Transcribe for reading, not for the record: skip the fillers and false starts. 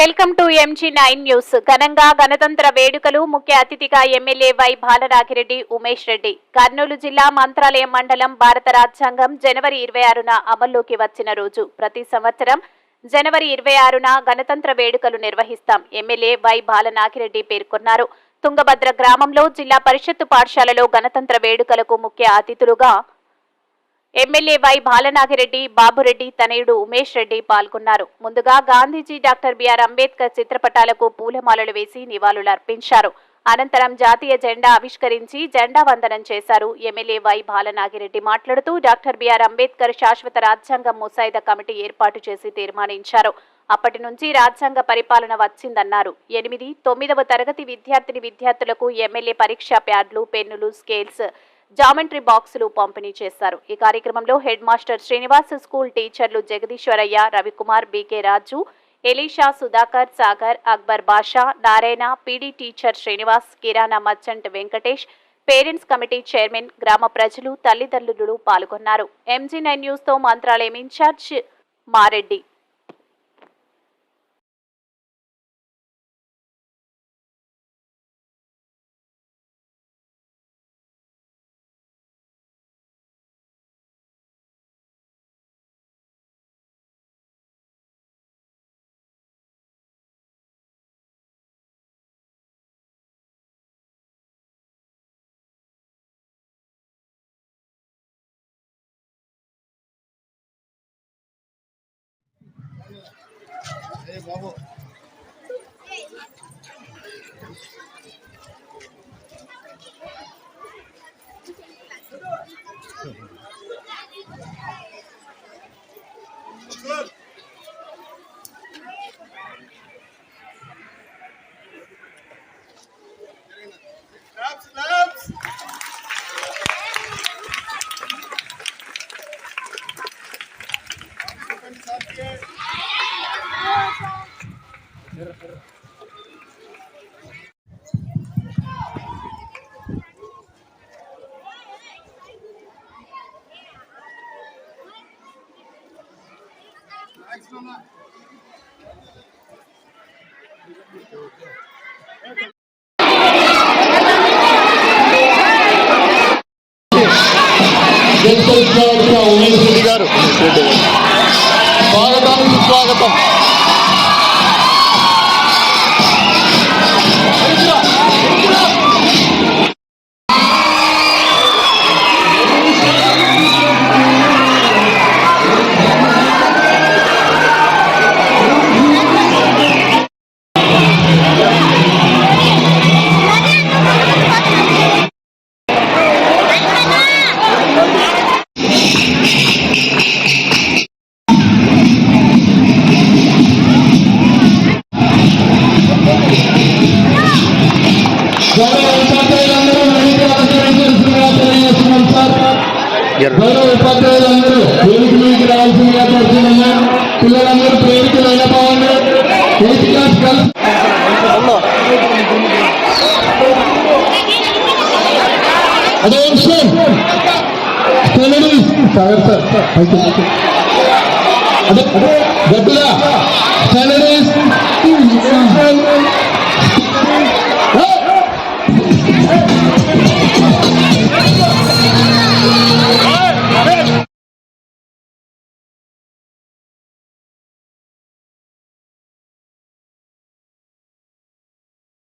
Welcome to MG9 news. ఘనంగా గణతంత్ర వేడుకలు. ముఖ్య అతిథిగా ఎమ్మెల్యే వై బాలనాగిరెడ్డి ఉమేష్ రెడ్డి. కర్నూలు జిల్లా మంత్రాలయం మండలం. భారత రాజ్యాంగం జనవరి 26న అమల్లోకి వచ్చిన రోజు. ప్రతి సంవత్సరం జనవరి 26న గణతంత్ర వేడుకలు నిర్వహిస్తాం. ఎమ్మెల్యే వై బాలనాగిరెడ్డి పేర్కొన్నారు. తుంగభద్ర గ్రామంలో జిల్లా పరిషత్తు పాఠశాలలో గణతంత్ర వేడుకలకు ముఖ్య అతిథులుగా ఎమ్మెల్యే వై బాలనాగిరెడ్డి, బాబురెడ్డి తనయుడు ఉమేష్ రెడ్డి పాల్గొన్నారు. ముందుగా గాంధీజీ, డాక్టర్ బిఆర్ అంబేద్కర్ చిత్రపటాలకు పూలమాలలు వేసి నివాళులర్పించారు. అనంతరం జాతీయ జెండా ఆవిష్కరించి జెండా వందనం చేశారు. ఎమ్మెల్యే వై బాలనాగిరెడ్డి మాట్లాడుతూ డాక్టర్ బిఆర్ అంబేద్కర్ శాశ్వత రాజ్యాంగం ముసాయిదా కమిటీ ఏర్పాటు చేసి తీర్మానించారు. అప్పటి నుంచి రాజ్యాంగ పరిపాలన వచ్చిందన్నారు. 8, 9వ తరగతి విద్యార్థులకు ఎమ్మెల్యే పరీక్షా ప్యాడ్లు, పెన్నులు, స్కేల్స్, జామెంట్రీ బాక్సులు పంపిణీ చేశారు. ఈ కార్యక్రమంలో హెడ్ మాస్టర్ శ్రీనివాస్, స్కూల్ టీచర్లు Jagadishwaraiah, Ravikumar, BK Raju, Elisha, Sudhakar, Sagar, Akbar Basha, Narayana, PD teacher Srinivas, కిరాణా merchant Venkatesh, parents committee chairman, గ్రామ ప్రజలు, తల్లిదండ్రులు పాల్గొన్నారు. MG9 న్యూస్ తో మంత్రాలయం ఇన్ఛార్జ్ మారెడ్డి. ఉమేష్ రెడ్డి గారు స్వాగతానికి స్వాగతం. ఉపాధ్యాయులందరూ వేదిక మీదకి రావాల్సిందిగా కోరుతున్నాము. పిల్లలందరూ ప్రేమికులు అయిన బాగుంది. 8th క్లాస్ కలిసి అదే విషయం అదే గట్టిగా